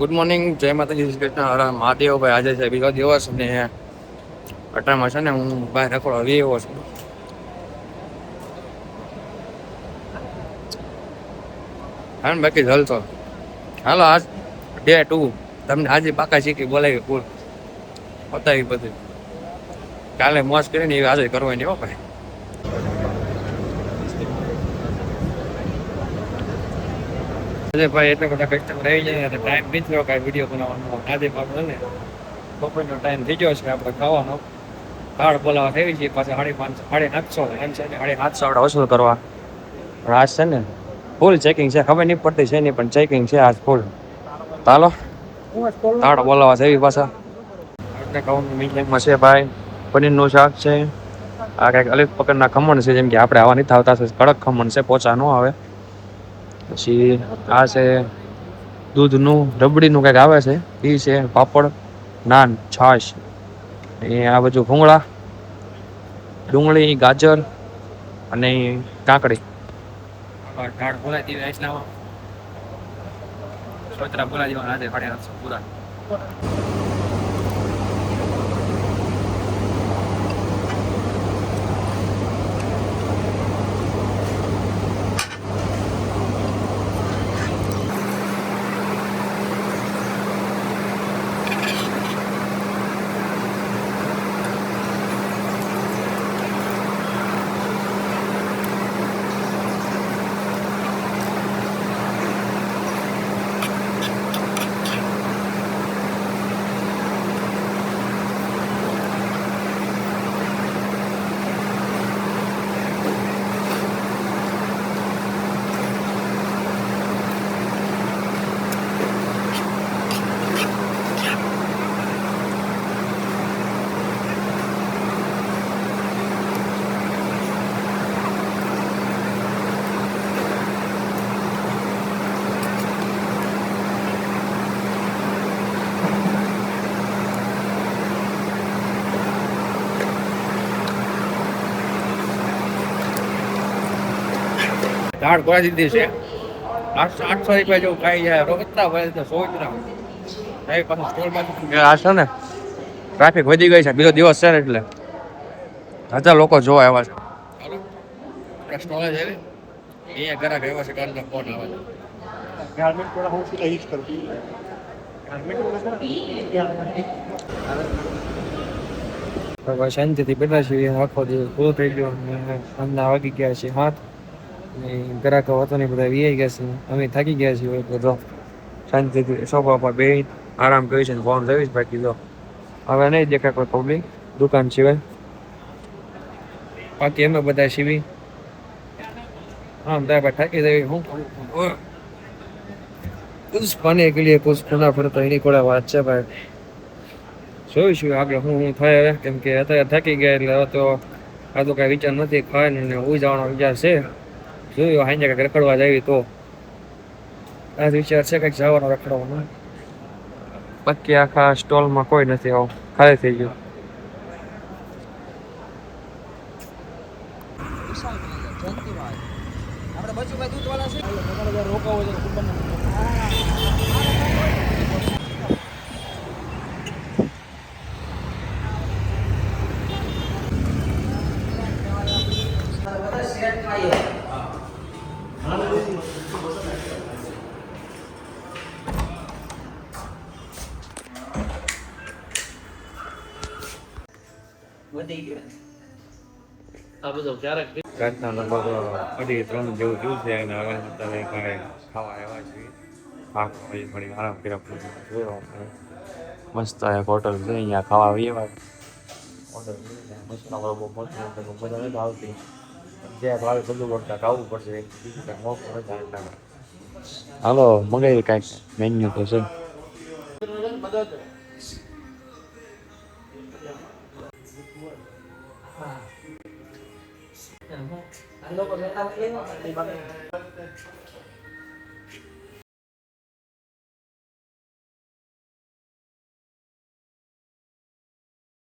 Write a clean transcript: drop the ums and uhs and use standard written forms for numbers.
Good morning, જય માતાજી, શ્રી કૃષ્ણ, હર મહાદેવ. ભાઈ આજે છે બીજો દિવસ ને અટાણમાં છે ને હું બહાર રખડવા આવી એવો છું. હા બાકી જલતો હાલો. આજ ડે 2 તમને આજે પાકા શીખી બોલાવી પૂર બતાવી બધું. કાલે મોજ કરીને એવી આજે કરવાની હો ભાઈ. ભાઈ એટલે બધા કસ્ટમર આવી જાય ટાઈમ નીકળ્યો કાંઈ વિડીયો બનાવવાનો. આજે આપણે ને બપોરનો ટાઈમ થઈ ગયો છે આપણે ખાવાનો. કાર્ડ બોલાવા થઈ છે પાછા 550 એમ છે ને 750 વસૂલ કરવા. આજ છે ને ફૂલ ચેકિંગ છે, ખબર નહીં પડતી છે નહીં પણ ચેકિંગ છે આજ ફૂલ. ચાલો કાર્ડ બોલાવા છે પાછા. આપણે ખાવાનું મીડિયમમાં છે ભાઈ. પનીરનું શાક છે. આ કંઈક અલગ પ્રકારના ખમણ છે, જેમ કે આપણે આવા નથી આવતા. કડક ખમણ છે, પોચા ન આવે. પછી આ છે દૂધનું રબડીનું કંઈક આવે છે એ છે. પાપડ, નાન, છાશ, આ બાજુ ભૂંગળા, ડુંગળી, ગાજર અને કાકડી. પૂરા દાળ ગોળા દીધી છે. 800 રૂપિયા જેવું ખાઈ જાય. રોકતા હોય તો 100 ગ્રામ. આ છે ને ટ્રાફિક વધી ગઈ છે, બીજો દિવસ છે એટલે હજાર લોકો જોવા આવ્યા છે. સ્ટોલે છે અહીંયા ઘરા ગયો છે. કાલનો ફોન આવે છે. શાંતિથી બેઠા છીએ. આખો દિવસ પૂરો થઈ ગયો. સાંજના વાગી ગયા છે 7. ગ્રાહકો હતો ને બધા વીઆઈ ગયા છે. અમે થાકી ગયા છીએ. બધો શાંતિથી સોફા પર બે આરામ કરી છે. ફોન જોઈશ બાકી તો હવે નહીં દેખાય કોઈ પબ્લિક દુકાન સિવાય. બાકી અમે બધા સીવી આમ ત્યાં થાકી જઈએ. હું કુછ પાને કે લીએ કુછ ખુના ફરતો એની કોઈ વાત છે ભાઈ. જોઈશું આગળ હું થાય હવે, કેમ કે અત્યારે થાકી ગયા એટલે હવે તો આ તો કાંઈ વિચાર નથી. ખાય ને ઉઈ જવાનો વિચાર છે. જોયું હાંજે કંઈક રખડવા જાય તો આ વિચાર છે કંઈક જવાનો રખડવાનો. બાકી આખા સ્ટોલમાં કોઈ નથી. આવું ખાલી થઈ ગયું. રાતના લગભગ 2:30 જેવું થયું છે અને હવે અત્યારે કાંઈ ખાવા આવ્યા છીએ. ઘણી આરામ કર્યા. મસ્ત એક હોટલ છે, અહીંયા ખાવા આવી એવા હોટલ મસાલા બહુ મસ્ત મજા નથી આવતી. જે ભાવે બધું કરતા ખાવું પડશે. બીજું કાંઈ મોકું નથી આવતા. હાલો મંગાવી કાંઈક મેન્યુ તો છે.